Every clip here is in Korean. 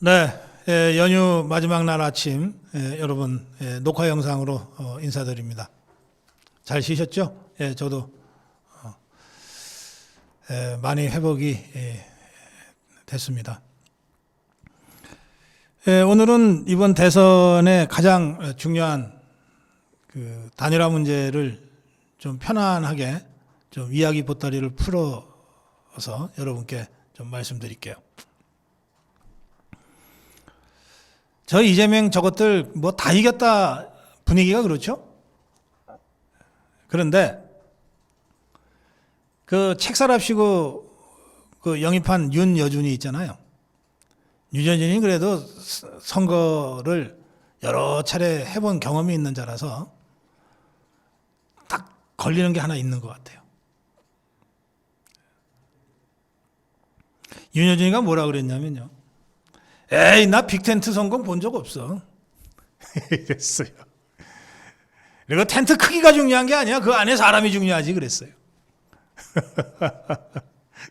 네, 연휴 마지막 날 아침 여러분 녹화 영상으로 인사드립니다. 잘 쉬셨죠? 저도 많이 회복이 됐습니다. 오늘은 이번 대선의 가장 중요한 그 단일화 문제를 좀 편안하게 좀 이야기 보따리를 풀어서 여러분께 좀 말씀드릴게요. 저 이재명 저것들 뭐 다 이겼다 분위기가 그렇죠? 그런데 그 책사랍시고 그 영입한 윤여준이 있잖아요. 윤여준이 그래도 선거를 여러 차례 해본 경험이 있는 자라서 딱 걸리는 게 하나 있는 것 같아요. 윤여준이가 뭐라 그랬냐면요. 에이, 나 빅텐트 성공 본 적 없어. 이랬어요. 그리고 텐트 크기가 중요한 게 아니야. 그 안에 사람이 중요하지 그랬어요.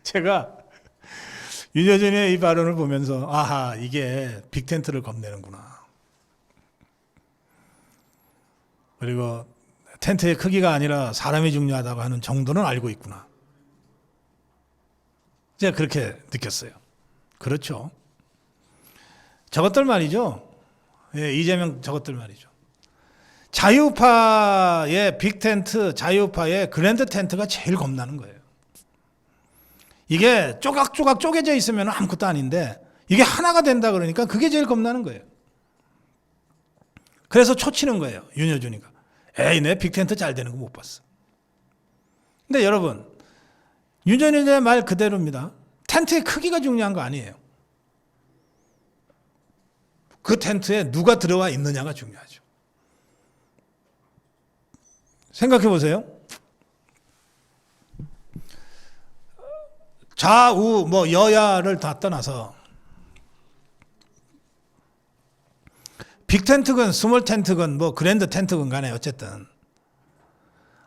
제가 윤여준의 이 발언을 보면서 아하, 이게 빅텐트를 겁내는구나. 그리고 텐트의 크기가 아니라 사람이 중요하다고 하는 정도는 알고 있구나. 제가 그렇게 느꼈어요. 그렇죠. 저것들 말이죠. 이재명 저것들 말이죠. 자유파의 빅텐트, 자유파의 그랜드 텐트가 제일 겁나는 거예요. 이게 쪼각쪼각 쪼개져 있으면 아무것도 아닌데 이게 하나가 된다 그러니까 그게 제일 겁나는 거예요. 그래서 초치는 거예요. 윤여준이가. 에이, 내 빅텐트 잘 되는 거 못 봤어. 근데 여러분, 윤여준의 말 그대로입니다. 텐트의 크기가 중요한 거 아니에요. 그 텐트에 누가 들어와 있느냐가 중요하죠. 생각해 보세요. 좌우 뭐 여야를 다 떠나서 빅텐트건 스몰 텐트건 뭐 그랜드 텐트건 간에 어쨌든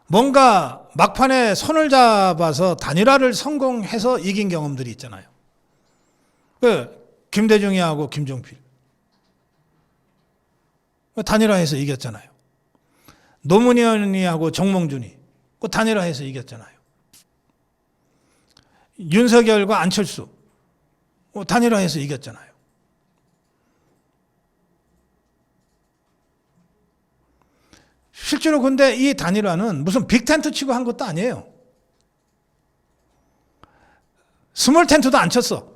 뭔가 막판에 손을 잡아서 단일화를 성공해서 이긴 경험들이 있잖아요. 김대중이하고 김종필 단일화해서 이겼잖아요. 노무현이하고 정몽준이 단일화해서 이겼잖아요. 윤석열과 안철수 단일화해서 이겼잖아요. 실제로 근데 이 단일화는 무슨 빅텐트 치고 한 것도 아니에요. 스몰 텐트도 안 쳤어.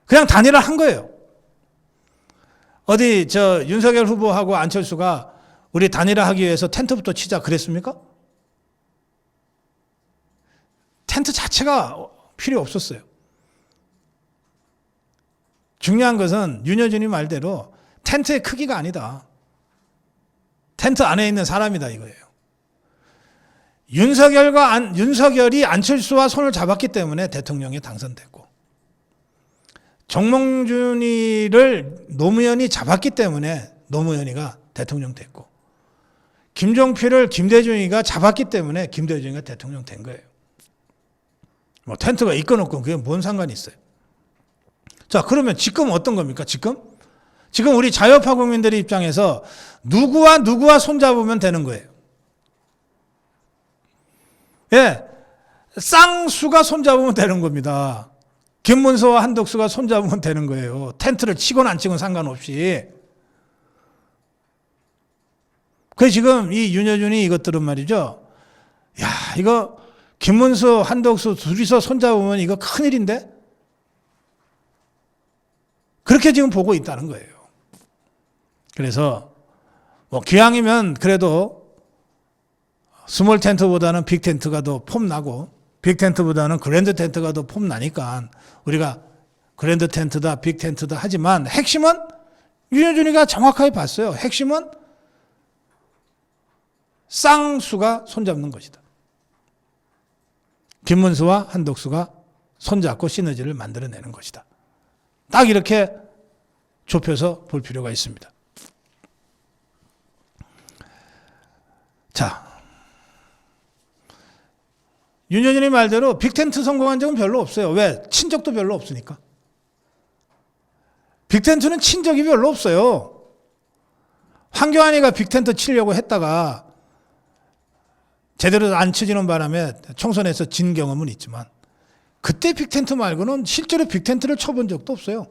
그냥 단일화 한 거예요. 어디 저 윤석열 후보하고 안철수가 우리 단일화 하기 위해서 텐트부터 치자 그랬습니까? 텐트 자체가 필요 없었어요. 중요한 것은 윤여준이 말대로 텐트의 크기가 아니다. 텐트 안에 있는 사람이다 이거예요. 윤석열이 안철수와 손을 잡았기 때문에 대통령에 당선됐고 정몽준이를 노무현이 잡았기 때문에 노무현이가 대통령 됐고 김종필을 김대중이가 잡았기 때문에 김대중이가 대통령 된 거예요. 뭐 텐트가 있건 없건 그게 뭔 상관이 있어요. 자, 그러면 지금 어떤 겁니까? 지금 우리 자유파 국민들의 입장에서 누구와 손잡으면 되는 거예요. 예, 쌍수가 손잡으면 되는 겁니다. 김문수와 한덕수가 손잡으면 되는 거예요. 텐트를 치건 안 치건 상관없이. 그 지금 이 윤여준이 이것들은 말이죠. 야, 이거 김문수, 한덕수 둘이서 손잡으면 이거 큰일인데? 그렇게 지금 보고 있다는 거예요. 그래서 뭐 기왕이면 그래도 스몰 텐트보다는 빅 텐트가 더 폼나고 빅 텐트보다는 그랜드 텐트가 더 폼나니까 우리가 그랜드 텐트다 빅 텐트다 하지만 핵심은 윤여준이가 정확하게 봤어요. 핵심은 쌍수가 손잡는 것이다. 김문수와 한덕수가 손잡고 시너지를 만들어내는 것이다. 딱 이렇게 좁혀서 볼 필요가 있습니다. 자, 윤여준이 말대로 빅텐트 성공한 적은 별로 없어요. 왜? 친적도 별로 없으니까. 빅텐트는 친 적이 별로 없어요. 황교안이가 빅텐트 치려고 했다가 제대로 안 치지는 바람에 총선에서 진 경험은 있지만 그때 빅텐트 말고는 실제로 빅텐트를 쳐본 적도 없어요.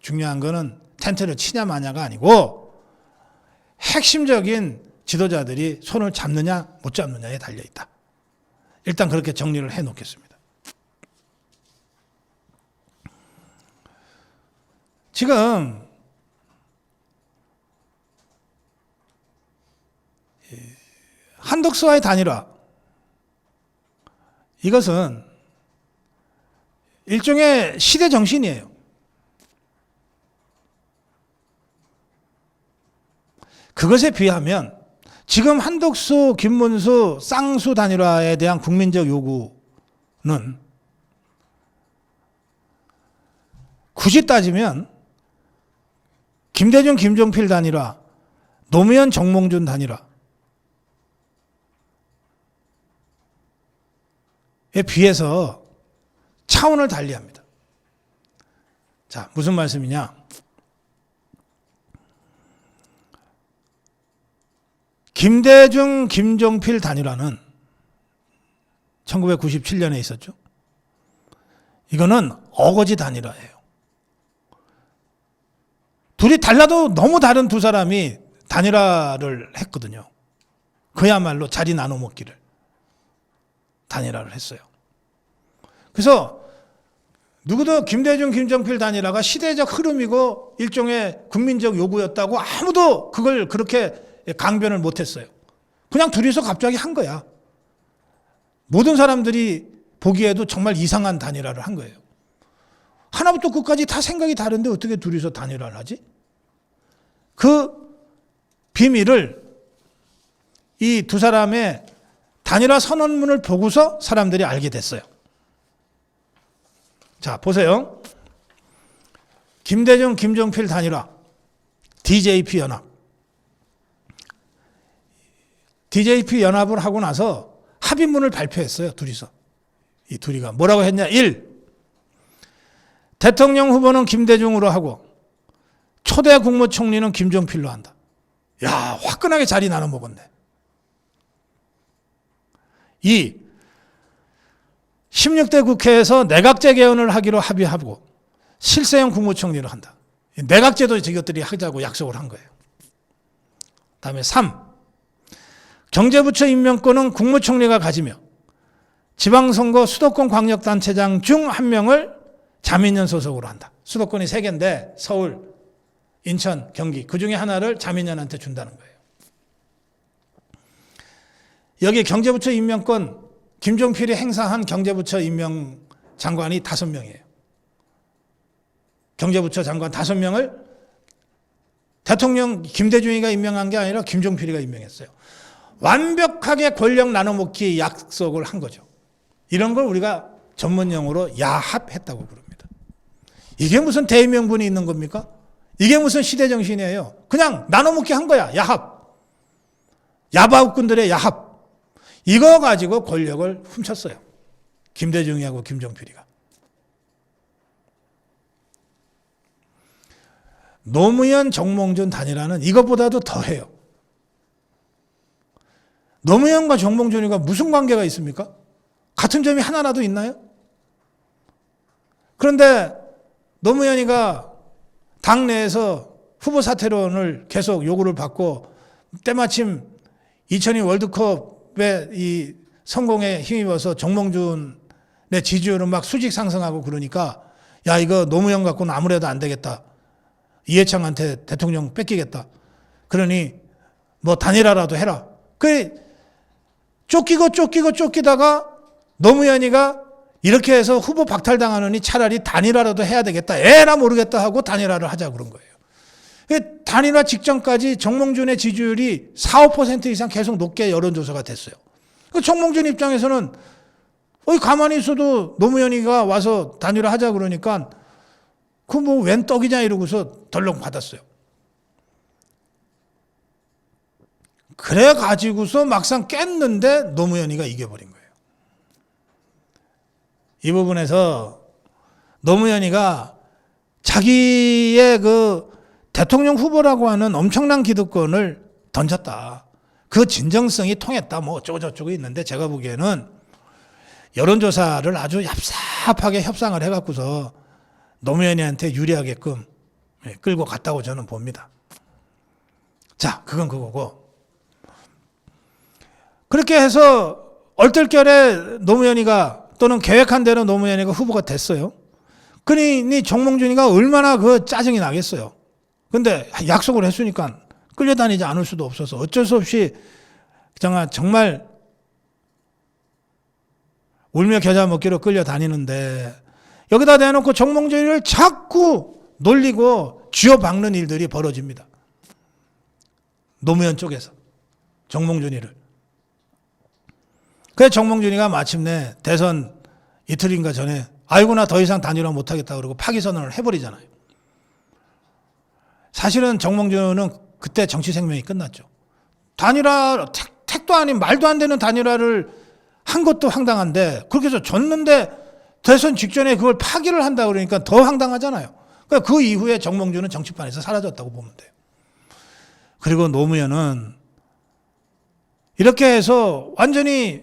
중요한 거는 텐트를 치냐 마냐가 아니고 핵심적인 지도자들이 손을 잡느냐 못 잡느냐에 달려있다. 일단 그렇게 정리를 해놓겠습니다. 지금 한덕수와의 단일화, 이것은 일종의 시대 정신이에요. 그것에 비하면 지금 한덕수, 김문수, 쌍수 단일화에 대한 국민적 요구는 굳이 따지면 김대중, 김종필 단일화, 노무현, 정몽준 단일화에 비해서 차원을 달리합니다. 자, 무슨 말씀이냐? 김대중, 김종필 단일화는 1997년에 있었죠. 이거는 어거지 단일화예요. 둘이 달라도 너무 다른 두 사람이 단일화를 했거든요. 그야말로 자리 나눠 먹기를 단일화를 했어요. 그래서 누구도 김대중, 김종필 단일화가 시대적 흐름이고 일종의 국민적 요구였다고 아무도 그걸 그렇게 강변을 못했어요. 그냥 둘이서 갑자기 한 거야. 모든 사람들이 보기에도 정말 이상한 단일화를 한 거예요. 하나부터 끝까지 다 생각이 다른데 어떻게 둘이서 단일화를 하지? 그 비밀을 이 두 사람의 단일화 선언문을 보고서 사람들이 알게 됐어요. 자, 보세요. 김대중, 김종필 단일화, DJP 연합. DJP 연합을 하고 나서 합의문을 발표했어요. 둘이서. 이 둘이가 뭐라고 했냐? 1. 대통령 후보는 김대중으로 하고 초대 국무총리는 김종필로 한다. 야, 화끈하게 자리 나눠 먹었네. 2. 16대 국회에서 내각제 개헌을 하기로 합의하고 실세형 국무총리를 한다. 내각제도 이것들이 하자고 약속을 한 거예요. 다음에 3. 경제부처 임명권은 국무총리가 가지며 지방선거 수도권 광역단체장 중 한 명을 자민련 소속으로 한다. 수도권이 3개인데 서울, 인천, 경기 그 중에 하나를 자민련한테 준다는 거예요. 여기 경제부처 임명권 김종필이 행사한 경제부처 임명 장관이 5명이에요. 경제부처 장관 5명을 대통령 김대중이가 임명한 게 아니라 김종필이가 임명했어요. 완벽하게 권력 나눠먹기 약속을 한 거죠. 이런 걸 우리가 전문용어로 야합했다고 부릅니다. 이게 무슨 대의명분이 있는 겁니까? 이게 무슨 시대정신이에요? 그냥 나눠먹기 한 거야. 야합. 야바웃꾼들의 야합. 이거 가지고 권력을 훔쳤어요. 김대중이하고 김종필이가. 노무현, 정몽준 단일화는 이것보다도 더해요. 노무현과 정몽준이가 무슨 관계가 있습니까? 같은 점이 하나라도 있나요? 그런데 노무현이가 당내에서 후보 사퇴론을 계속 요구를 받고 때마침 2002 월드컵의 이 성공에 힘입어서 정몽준의 지지율은 막 수직 상승하고 그러니까 야, 이거 노무현 갖고는 아무래도 안 되겠다. 이해창한테 대통령 뺏기겠다. 그러니 뭐 단일화라도 해라. 쫓기다가 노무현이가 이렇게 해서 후보 박탈당하느니 차라리 단일화라도 해야 되겠다. 에라 모르겠다 하고 단일화를 하자 그런 거예요. 단일화 직전까지 정몽준의 지지율이 4, 5% 이상 계속 높게 여론조사가 됐어요. 정몽준 입장에서는 가만히 있어도 노무현이가 와서 단일화 하자 그러니까 그 뭐 웬 떡이냐 이러고서 덜렁 받았어요. 그래 가지고서 막상 깼는데 노무현이가 이겨버린 거예요. 이 부분에서 노무현이가 자기의 그 대통령 후보라고 하는 엄청난 기득권을 던졌다. 그 진정성이 통했다. 뭐 어쩌고저쩌고 있는데 제가 보기에는 여론조사를 아주 얍삽하게 협상을 해갖고서 노무현이한테 유리하게끔 끌고 갔다고 저는 봅니다. 자, 그건 그거고. 그렇게 해서 얼떨결에 노무현이가 또는 계획한 대로 노무현이가 후보가 됐어요. 그러니 정몽준이가 얼마나 그 짜증이 나겠어요. 근데 약속을 했으니까 끌려다니지 않을 수도 없어서 어쩔 수 없이 정말 울며 겨자 먹기로 끌려다니는데 여기다 대놓고 정몽준이를 자꾸 놀리고 쥐어박는 일들이 벌어집니다. 노무현 쪽에서 정몽준이를. 그래서 정몽준이가 마침내 대선 이틀인가 전에 아이고 나 더 이상 단일화 못하겠다 그러고 파기선언을 해버리잖아요. 사실은 정몽준은 그때 정치 생명이 끝났죠. 단일화 택도 아닌 말도 안 되는 단일화를 한 것도 황당한데 그렇게 해서 졌는데 대선 직전에 그걸 파기를 한다 그러니까 더 황당하잖아요. 그러니까 그 이후에 정몽준은 정치판에서 사라졌다고 보면 돼요. 그리고 노무현은 이렇게 해서 완전히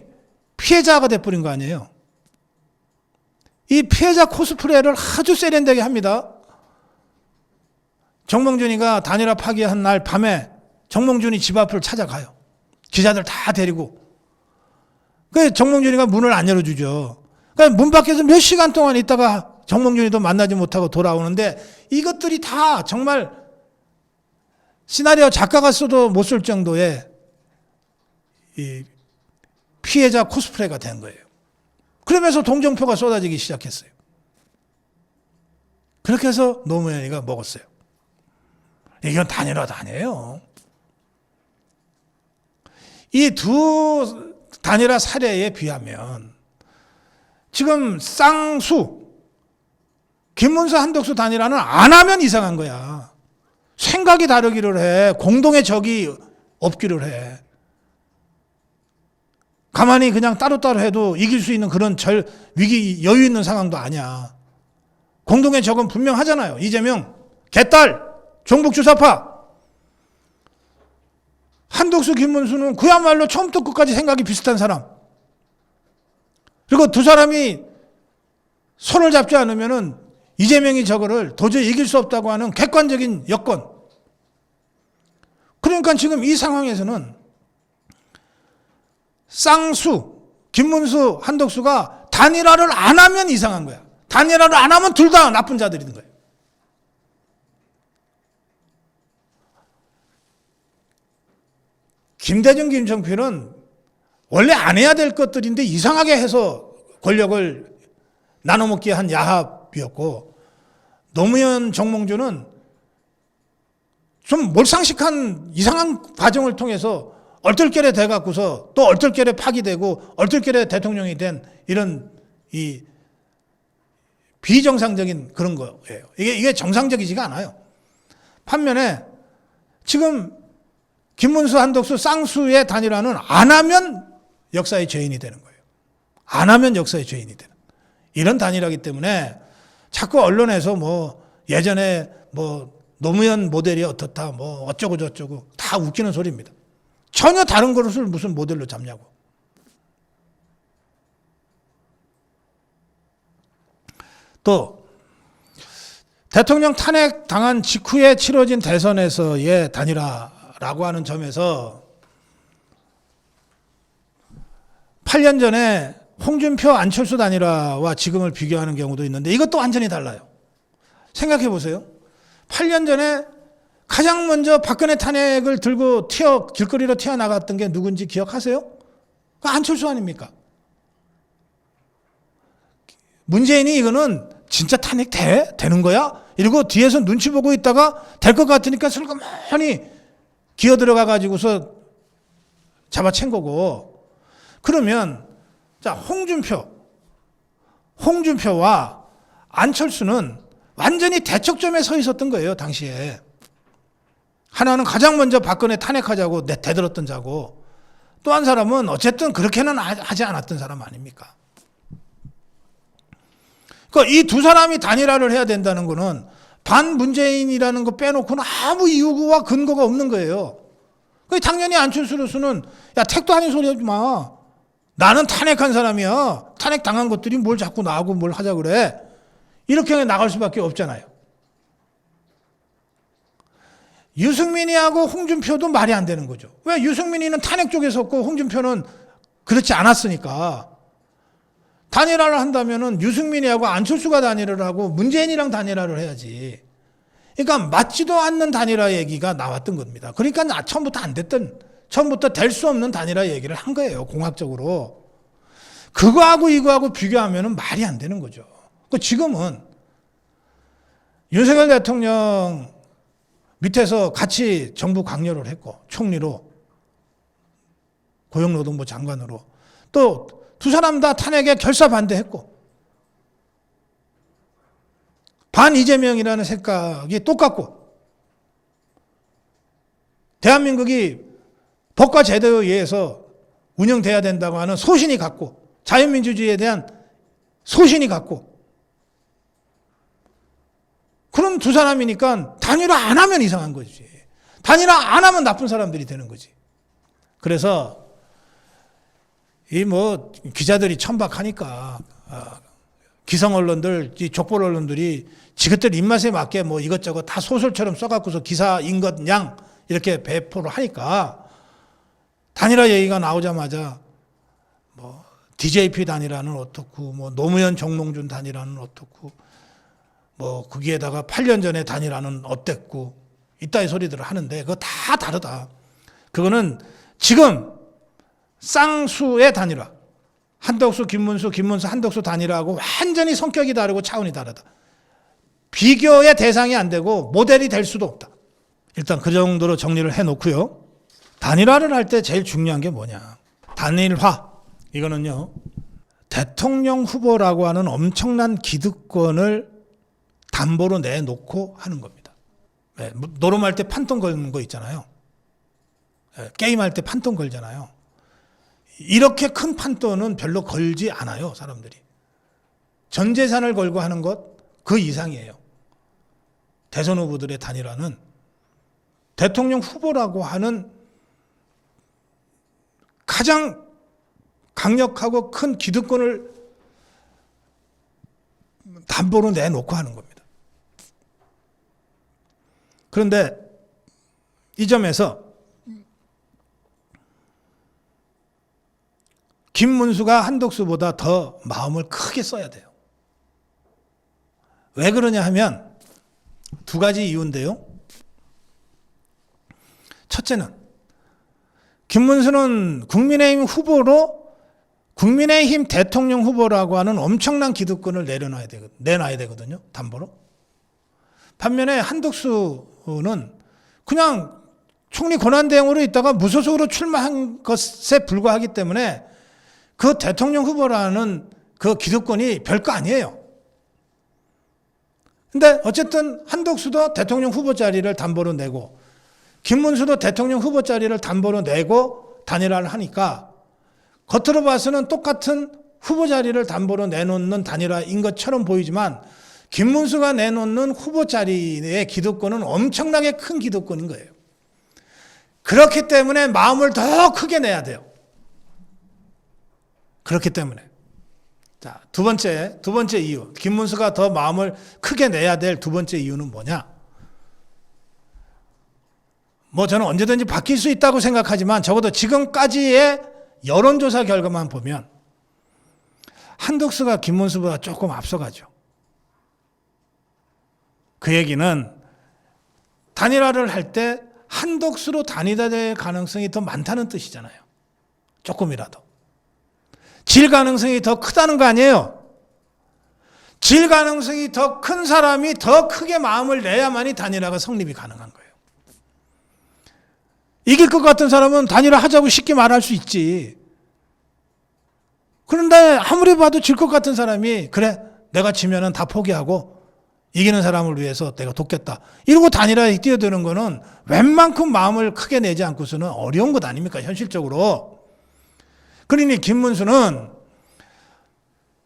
피해자가 돼버린 거 아니에요. 이 피해자 코스프레를 아주 세련되게 합니다. 정몽준이가 단일화 파기한 날 밤에 정몽준이 집 앞을 찾아가요. 기자들 다 데리고. 그래서 정몽준이가 문을 안 열어주죠. 그러니까 문 밖에서 몇 시간 동안 있다가 정몽준이도 만나지 못하고 돌아오는데 이것들이 다 정말 시나리오 작가가 써도 못 쓸 정도의 이 피해자 코스프레가 된 거예요. 그러면서 동정표가 쏟아지기 시작했어요. 그렇게 해서 노무현이가 먹었어요. 이건 단일화도 아니에요. 이 두 단일화 사례에 비하면 지금 쌍수, 김문수 한덕수 단일화는 안 하면 이상한 거야. 생각이 다르기를 해. 공동의 적이 없기를 해. 가만히 그냥 따로따로 해도 이길 수 있는 그런 위기 여유 있는 상황도 아니야. 공동의 적은 분명하잖아요. 이재명, 개딸, 종북주사파. 한덕수, 김문수는 그야말로 처음부터 끝까지 생각이 비슷한 사람. 그리고 두 사람이 손을 잡지 않으면은 이재명이 저거를 도저히 이길 수 없다고 하는 객관적인 여건. 그러니까 지금 이 상황에서는 쌍수, 김문수, 한덕수가 단일화를 안 하면 이상한 거야. 단일화를 안 하면 둘 다 나쁜 자들인 거예요. 김대중, 김정필은 원래 안 해야 될 것들인데 이상하게 해서 권력을 나눠먹게 한 야합이었고, 노무현, 정몽준은 좀 몰상식한 이상한 과정을 통해서 얼떨결에 돼갖고서 또 얼떨결에 파기되고 얼떨결에 대통령이 된 이런 이 비정상적인 그런 거예요. 이게 정상적이지가 않아요. 반면에 지금 김문수, 한덕수, 쌍수의 단일화는 안 하면 역사의 죄인이 되는 거예요. 안 하면 역사의 죄인이 되는. 이런 단일화이기 때문에 자꾸 언론에서 뭐 예전에 뭐 노무현 모델이 어떻다 뭐 어쩌고 저쩌고 다 웃기는 소리입니다. 전혀 다른 것을 무슨 모델로 잡냐고. 또 대통령 탄핵 당한 직후에 치러진 대선에서의 단일화라고 하는 점에서 8년 전에 홍준표, 안철수 단일화와 지금을 비교하는 경우도 있는데 이것도 완전히 달라요. 생각해 보세요. 8년 전에 가장 먼저 박근혜 탄핵을 들고 길거리로 튀어나갔던 게 누군지 기억하세요? 안철수 아닙니까? 문재인이 이거는 진짜 탄핵 되는 거야? 이러고 뒤에서 눈치 보고 있다가 될 것 같으니까 슬그머니 기어 들어가 가지고서 잡아챈 거고. 그러면 자, 홍준표와 안철수는 완전히 대척점에 서 있었던 거예요, 당시에. 하나는 가장 먼저 박근혜 탄핵하자고 대들었던 자고, 또 한 사람은 어쨌든 그렇게는 하지 않았던 사람 아닙니까? 그러니까 이 두 사람이 단일화를 해야 된다는 거는 반문재인이라는 거 빼놓고는 아무 이유와 근거가 없는 거예요. 당연히 안철수로서는 야, 택도 아닌 소리 하지 마. 나는 탄핵한 사람이야. 탄핵 당한 것들이 뭘 자꾸 나하고 뭘 하자 그래. 이렇게 나갈 수밖에 없잖아요. 유승민이하고 홍준표도 말이 안 되는 거죠. 왜? 유승민이는 탄핵 쪽에 섰고 홍준표는 그렇지 않았으니까. 단일화를 한다면은 유승민이하고 안철수가 단일화를 하고 문재인이랑 단일화를 해야지. 그러니까 맞지도 않는 단일화 얘기가 나왔던 겁니다. 그러니까 처음부터 될 수 없는 단일화 얘기를 한 거예요. 공학적으로. 그거하고 이거하고 비교하면은 말이 안 되는 거죠. 지금은 윤석열 대통령 밑에서 같이 정부 강요를 했고, 총리로, 고용노동부 장관으로, 또 두 사람 다 탄핵에 결사 반대했고, 반 이재명이라는 생각이 똑같고, 대한민국이 법과 제도에 의해서 운영돼야 된다고 하는 소신이 같고, 자유민주주의에 대한 소신이 같고, 그런 두 사람이니까 단일화 안 하면 이상한 거지. 단일화 안 하면 나쁜 사람들이 되는 거지. 그래서 기자들이 천박하니까 기성 언론들, 족보 언론들이 지그들 입맛에 맞게 이것저것 다 소설처럼 써갖고서 기사인 것 양 이렇게 배포를 하니까 단일화 얘기가 나오자마자 DJP 단일화는 어떻고 노무현 정몽준 단일화는 어떻고 거기에다가 8년 전에 단일화는 어땠고 이따위 소리들을 하는데 그거 다 다르다. 그거는 지금 쌍수의 단일화, 한덕수, 김문수, 한덕수 단일화하고 완전히 성격이 다르고 차원이 다르다. 비교의 대상이 안 되고 모델이 될 수도 없다. 일단 그 정도로 정리를 해놓고요. 단일화를 할 때 제일 중요한 게 뭐냐. 단일화, 이거는요, 대통령 후보라고 하는 엄청난 기득권을 담보로 내놓고 하는 겁니다. 노름할 때 판돈 걸는 거 있잖아요. 게임할 때 판돈 걸잖아요. 이렇게 큰 판돈은 별로 걸지 않아요, 사람들이. 전 재산을 걸고 하는 것 그 이상이에요. 대선 후보들의 단일화는 대통령 후보라고 하는 가장 강력하고 큰 기득권을 담보로 내놓고 하는 겁니다. 그런데 이 점에서 김문수가 한덕수보다 더 마음을 크게 써야 돼요. 왜 그러냐 하면 두 가지 이유인데요. 첫째는 김문수는 국민의힘 후보로 국민의힘 대통령 후보라고 하는 엄청난 기득권을 내놔야 되거든요. 담보로. 반면에 한덕수는 그냥 총리 권한대행으로 있다가 무소속으로 출마한 것에 불과하기 때문에 그 대통령 후보라는 그 기득권이 별거 아니에요. 근데 어쨌든 한덕수도 대통령 후보 자리를 담보로 내고 김문수도 대통령 후보 자리를 담보로 내고 단일화를 하니까 겉으로 봐서는 똑같은 후보 자리를 담보로 내놓는 단일화인 것처럼 보이지만 김문수가 내놓는 후보 자리의 기득권은 엄청나게 큰 기득권인 거예요. 그렇기 때문에 마음을 더 크게 내야 돼요. 그렇기 때문에. 자, 두 번째 이유. 김문수가 더 마음을 크게 내야 될 두 번째 이유는 뭐냐? 저는 언제든지 바뀔 수 있다고 생각하지만 적어도 지금까지의 여론조사 결과만 보면 한덕수가 김문수보다 조금 앞서가죠. 그 얘기는 단일화를 할 때 한덕수로 단일화될 가능성이 더 많다는 뜻이잖아요. 조금이라도. 질 가능성이 더 크다는 거 아니에요. 질 가능성이 더 큰 사람이 더 크게 마음을 내야만이 단일화가 성립이 가능한 거예요. 이길 것 같은 사람은 단일화 하자고 쉽게 말할 수 있지. 그런데 아무리 봐도 질 것 같은 사람이 그래 내가 지면은 다 포기하고 이기는 사람을 위해서 내가 돕겠다. 이러고 단일화에 뛰어드는 거는 웬만큼 마음을 크게 내지 않고서는 어려운 것 아닙니까? 현실적으로. 그러니 김문수는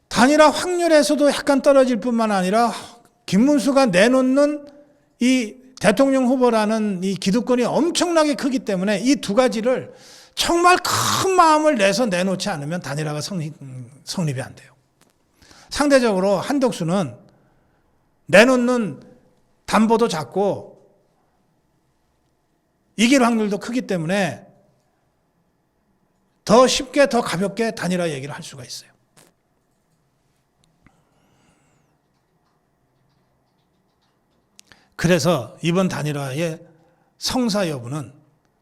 단일화 확률에서도 약간 떨어질 뿐만 아니라 김문수가 내놓는 이 대통령 후보라는 이 기득권이 엄청나게 크기 때문에 이 두 가지를 정말 큰 마음을 내서 내놓지 않으면 단일화가 성립이 안 돼요. 상대적으로 한덕수는 내놓는 담보도 작고 이길 확률도 크기 때문에 더 쉽게 더 가볍게 단일화 얘기를 할 수가 있어요. 그래서 이번 단일화의 성사 여부는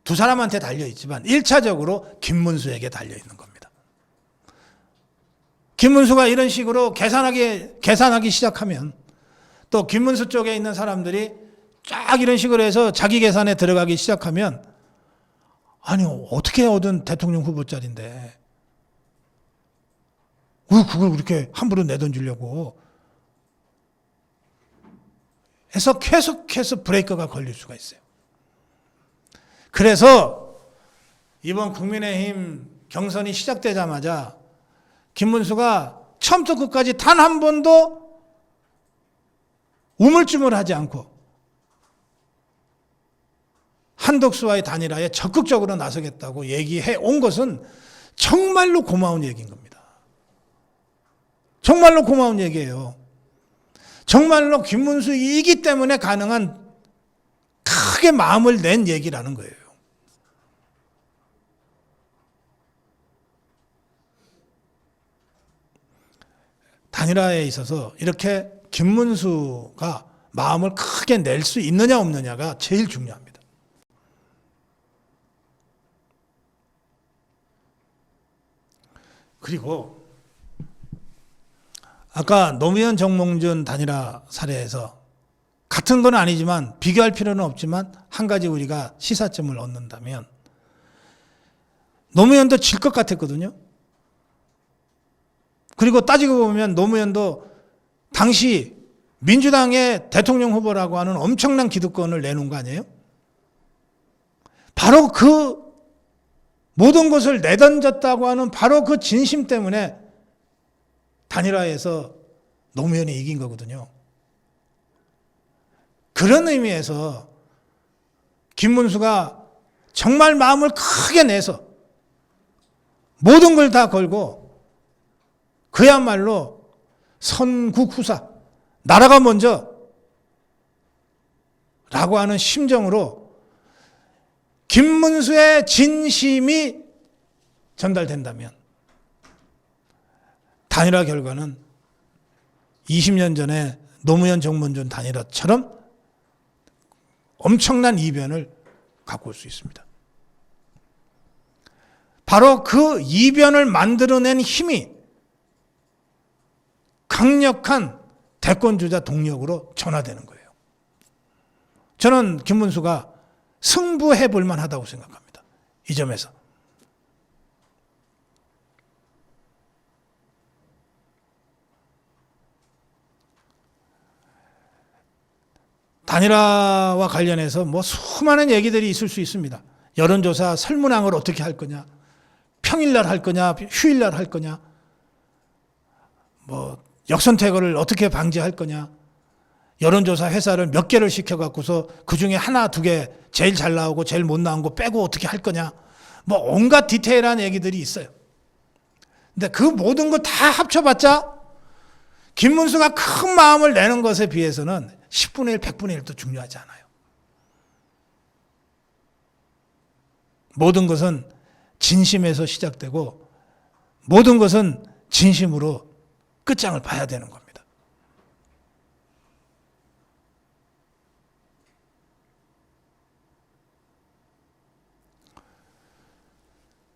두 사람한테 달려있지만 1차적으로 김문수에게 달려있는 겁니다. 김문수가 이런 식으로 계산하기 시작하면 또 김문수 쪽에 있는 사람들이 쫙 이런 식으로 해서 자기 계산에 들어가기 시작하면 아니 어떻게 얻은 대통령 후보 자리인데 왜 그걸 그렇게 함부로 내던지려고 해서 계속해서 브레이크가 걸릴 수가 있어요. 그래서 이번 국민의힘 경선이 시작되자마자 김문수가 처음부터 끝까지 단 한 번도 우물쭈물하지 않고 한덕수와의 단일화에 적극적으로 나서겠다고 얘기해 온 것은 정말로 고마운 얘기인 겁니다. 정말로 고마운 얘기예요. 정말로 김문수이기 때문에 가능한 크게 마음을 낸 얘기라는 거예요. 단일화에 있어서 이렇게 김문수가 마음을 크게 낼 수 있느냐 없느냐가 제일 중요합니다. 그리고 아까 노무현 정몽준 단일화 사례에서 같은 건 아니지만 비교할 필요는 없지만 한 가지 우리가 시사점을 얻는다면 노무현도 질 것 같았거든요. 그리고 따지고 보면 노무현도 당시 민주당의 대통령 후보라고 하는 엄청난 기득권을 내놓은 거 아니에요? 바로 그 모든 것을 내던졌다고 하는 바로 그 진심 때문에 단일화에서 노무현이 이긴 거거든요. 그런 의미에서 김문수가 정말 마음을 크게 내서 모든 걸 다 걸고 그야말로 선국후사, 나라가 먼저 라고 하는 심정으로 김문수의 진심이 전달된다면 단일화 결과는 20년 전에 노무현 정몽준 단일화처럼 엄청난 이변을 갖고 올 수 있습니다. 바로 그 이변을 만들어낸 힘이 강력한 대권주자 동력으로 전화되는 거예요. 저는 김문수가 승부해 볼 만하다고 생각합니다. 이 점에서. 단일화와 관련해서 뭐 수많은 얘기들이 있을 수 있습니다. 여론조사 설문항을 어떻게 할 거냐, 평일날 할 거냐, 휴일날 할 거냐, 뭐 역선택을 어떻게 방지할 거냐, 여론조사 회사를 몇 개를 시켜갖고서 그 중에 하나, 두 개 제일 잘 나오고 제일 못 나온 거 빼고 어떻게 할 거냐, 뭐 온갖 디테일한 얘기들이 있어요. 근데 그 모든 거 다 합쳐봤자 김문수가 큰 마음을 내는 것에 비해서는 10분의 1, 100분의 1도 중요하지 않아요. 모든 것은 진심에서 시작되고 모든 것은 진심으로 끝장을 봐야 되는 겁니다.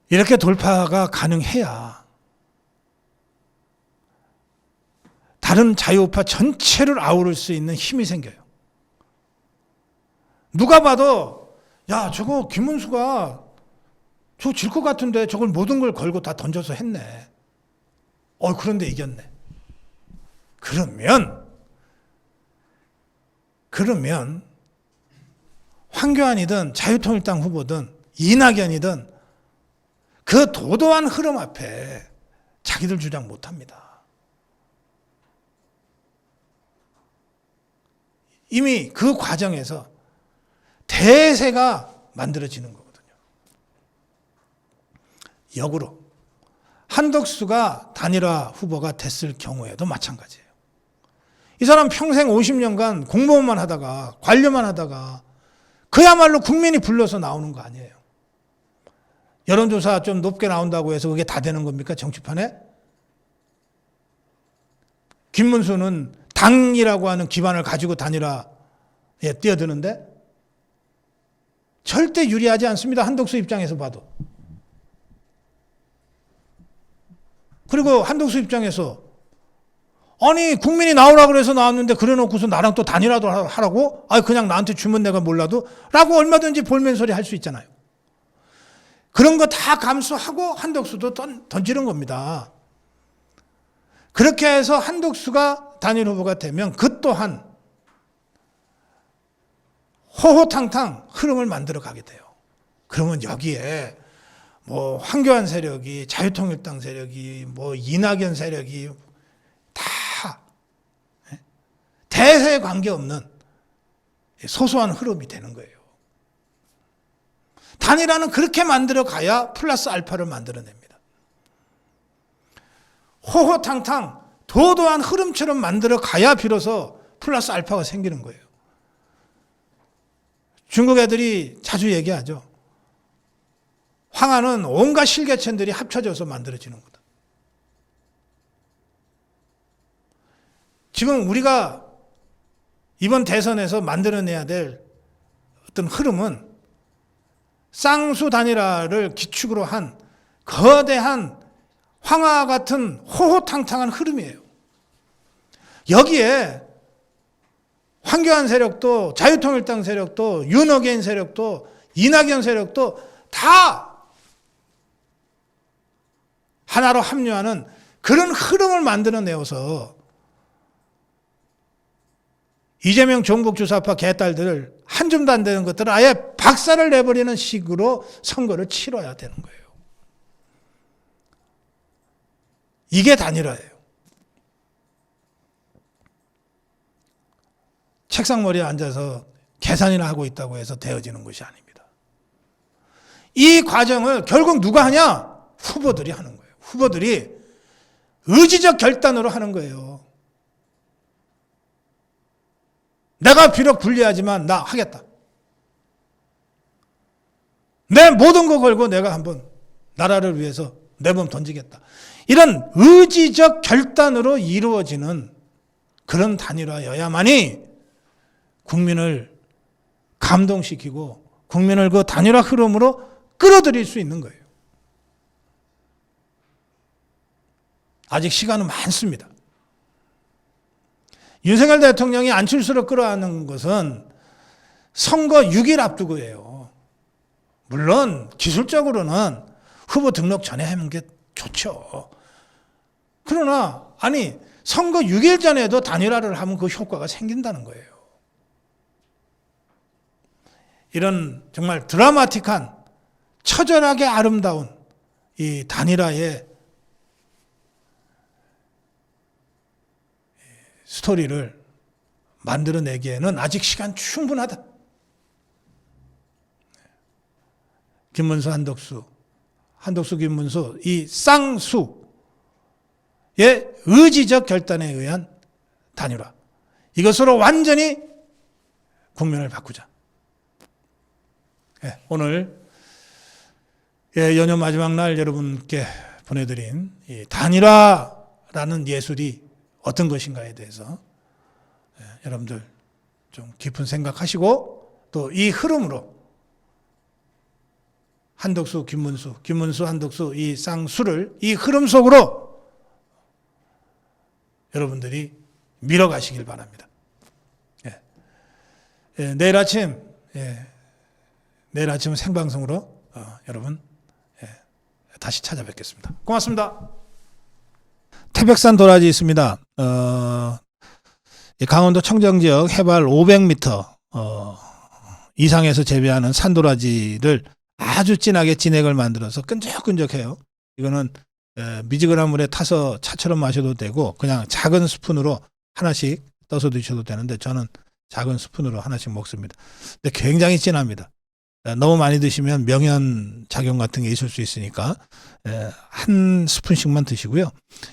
이렇게 돌파가 가능해야 다른 자유우파 전체를 아우를 수 있는 힘이 생겨요. 누가 봐도 야 저거 김문수가 저거 질 것 같은데 저걸 모든 걸 걸고 다 던져서 했네. 그런데 이겼네. 그러면 황교안이든 자유통일당 후보든 이낙연이든 그 도도한 흐름 앞에 자기들 주장 못합니다. 이미 그 과정에서 대세가 만들어지는 거거든요. 역으로 한덕수가 단일화 후보가 됐을 경우에도 마찬가지예요. 이 사람 평생 50년간 공무원만 하다가 관료만 하다가 그야말로 국민이 불러서 나오는 거 아니에요. 여론조사 좀 높게 나온다고 해서 그게 다 되는 겁니까? 정치판에? 김문수는 당이라고 하는 기반을 가지고 단일화에 뛰어드는데 절대 유리하지 않습니다. 한덕수 입장에서 봐도. 그리고 한덕수 입장에서 아니 국민이 나오라고 그래서 나왔는데 그래놓고서 나랑 또 단일화도 하라고? 아니 그냥 나한테 주면 내가 몰라도? 라고 얼마든지 볼멘소리 할 수 있잖아요. 그런 거 다 감수하고 한덕수도 던지는 겁니다. 그렇게 해서 한덕수가 단일 후보가 되면 그 또한 호호탕탕 흐름을 만들어 가게 돼요. 그러면 여기에 뭐 황교안 세력이, 자유통일당 세력이, 뭐 이낙연 세력이 다 대세에 관계없는 소소한 흐름이 되는 거예요. 단일화는 그렇게 만들어 가야 플러스 알파를 만들어냅니다. 호호탕탕 도도한 흐름처럼 만들어 가야 비로소 플러스 알파가 생기는 거예요. 중국 애들이 자주 얘기하죠. 황하는 온갖 실개천들이 합쳐져서 만들어지는 거다. 지금 우리가 이번 대선에서 만들어내야 될 어떤 흐름은 쌍수 단일화를 기축으로 한 거대한 황하 같은 호호탕탕한 흐름이에요. 여기에 황교안 세력도 자유통일당 세력도 윤어게인 세력도 이낙연 세력도 다 하나로 합류하는 그런 흐름을 만들어내어서 이재명 종북주사파 개딸들을 한 줌도 안 되는 것들을 아예 박살을 내버리는 식으로 선거를 치러야 되는 거예요. 이게 단일화예요. 책상머리에 앉아서 계산이나 하고 있다고 해서 되어지는 것이 아닙니다. 이 과정을 결국 누가 하냐? 후보들이 하는 거예요. 후보들이 의지적 결단으로 하는 거예요. 내가 비록 불리하지만 나 하겠다. 내 모든 거 걸고 내가 한번 나라를 위해서 내 몸 던지겠다. 이런 의지적 결단으로 이루어지는 그런 단일화여야만이 국민을 감동시키고 국민을 그 단일화 흐름으로 끌어들일 수 있는 거예요. 아직 시간은 많습니다. 윤석열 대통령이 안철수를 끌어안는 것은 선거 6일 앞두고예요. 물론 기술적으로는 후보 등록 전에 하는 게 좋죠. 그러나 아니 선거 6일 전에도 단일화를 하면 그 효과가 생긴다는 거예요. 이런 정말 드라마틱한 처절하게 아름다운 이 단일화의 스토리를 만들어내기에는 아직 시간 충분하다. 김문수, 한덕수, 김문수 이 쌍수의 의지적 결단에 의한 단일화. 이것으로 완전히 국면을 바꾸자. 오늘 연휴 마지막 날 여러분께 보내드린 이 단일화라는 예술이 어떤 것인가에 대해서 여러분들 좀 깊은 생각하시고 또 이 흐름으로 한덕수, 김문수, 한덕수 이 쌍수를 이 흐름 속으로 여러분들이 밀어가시길 바랍니다. 내일 아침 생방송으로 여러분 다시 찾아뵙겠습니다. 고맙습니다. 태백산 도라지 있습니다. 강원도 청정지역 해발 500m 이상에서 재배하는 산도라지를 아주 진하게 진액을 만들어서 끈적끈적해요. 이거는 미지근한 물에 타서 차처럼 마셔도 되고 그냥 작은 스푼으로 하나씩 떠서 드셔도 되는데 저는 작은 스푼으로 하나씩 먹습니다. 근데 굉장히 진합니다. 너무 많이 드시면 명현 작용 같은 게 있을 수 있으니까 한 스푼씩만 드시고요.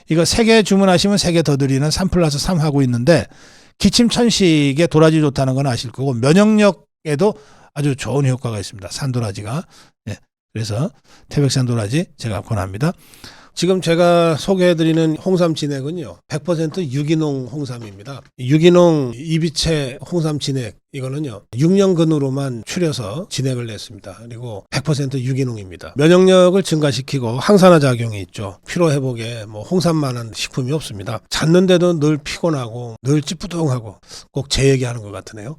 이거 3개 주문하시면 3개 더 드리는 3+3 하고 있는데 기침 천식에 도라지 좋다는 건 아실 거고 면역력에도 아주 좋은 효과가 있습니다. 산도라지가. 그래서 태백산 도라지 제가 권합니다. 지금 제가 소개해드리는 홍삼 진액은요, 100% 유기농 홍삼입니다. 유기농 이비채 홍삼 진액, 이거는요, 6년근으로만 추려서 진액을 냈습니다. 그리고 100% 유기농입니다. 면역력을 증가시키고 항산화 작용이 있죠. 피로 회복에 뭐 홍삼만한 식품이 없습니다. 잤는데도 늘 피곤하고 늘 찌뿌둥하고 꼭 제 얘기하는 것 같으네요.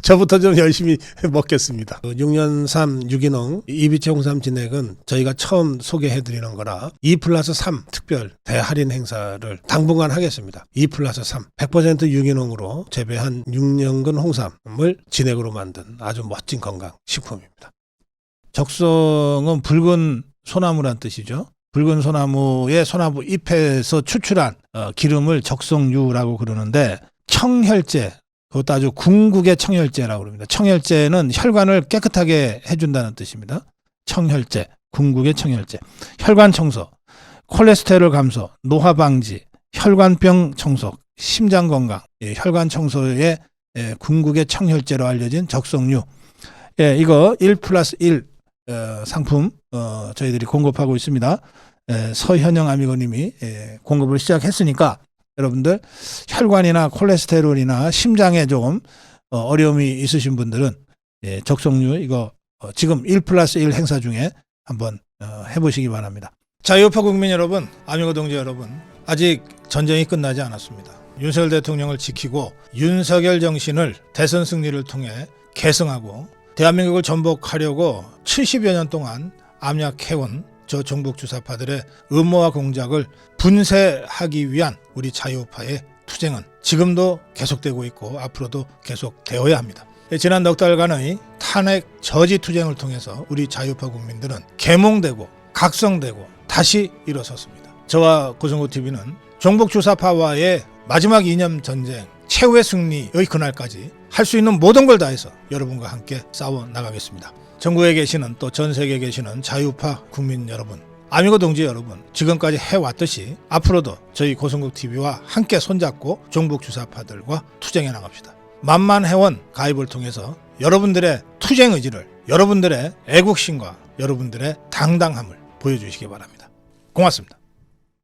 저부터 좀 열심히 먹겠습니다. 6년3 유기농 이비채 홍삼 진액은 저희가 처음 소개해드리는 거라 2+3 특별 대할인 행사를 당분간 하겠습니다. 2+3 100% 유기농으로 재배한 6년근 홍삼을 진액으로 만든 아주 멋진 건강 식품입니다. 적성은 붉은 소나무란 뜻이죠. 붉은 소나무의 소나무 잎에서 추출한 기름을 적성유라고 그러는데 청혈제, 그것도 아주 궁극의 청혈제라고 합니다. 청혈제는 혈관을 깨끗하게 해준다는 뜻입니다. 청혈제, 궁극의 청혈제. 혈관 청소, 콜레스테롤 감소, 노화 방지, 혈관병 청소, 심장 건강, 혈관 청소의 궁극의 청혈제로 알려진 적성유. 이거 1+1 상품 저희들이 공급하고 있습니다. 서현영 아미고님이 공급을 시작했으니까 여러분들 혈관이나 콜레스테롤이나 심장에 조금 어려움이 있으신 분들은 적성유 이거 지금 1+1 행사 중에 한번 해보시기 바랍니다. 자유우파 국민 여러분, 아미고 동지 여러분, 아직 전쟁이 끝나지 않았습니다. 윤석열 대통령을 지키고 윤석열 정신을 대선 승리를 통해 계승하고 대한민국을 전복하려고 70여 년 동안 압력해온 저 종북 주사파들의 음모와 공작을 분쇄하기 위한 우리 자유우파의 투쟁은 지금도 계속되고 있고 앞으로도 계속되어야 합니다. 지난 넉 달간의 탄핵 저지 투쟁을 통해서 우리 자유우파 국민들은 계몽되고 각성되고 다시 일어섰습니다. 저와 고성구TV는 종북 주사파와의 마지막 이념 전쟁 최후의 승리의 그날까지 할 수 있는 모든 걸 다해서 여러분과 함께 싸워 나가겠습니다. 전국에 계시는 또 전 세계에 계시는 자유우파 국민 여러분, 아미고 동지 여러분, 지금까지 해왔듯이 앞으로도 저희 고성국TV와 함께 손잡고 종북 주사파들과 투쟁해 나갑시다. 만만회원 가입을 통해서 여러분들의 투쟁 의지를, 여러분들의 애국심과 여러분들의 당당함을 보여주시기 바랍니다. 고맙습니다.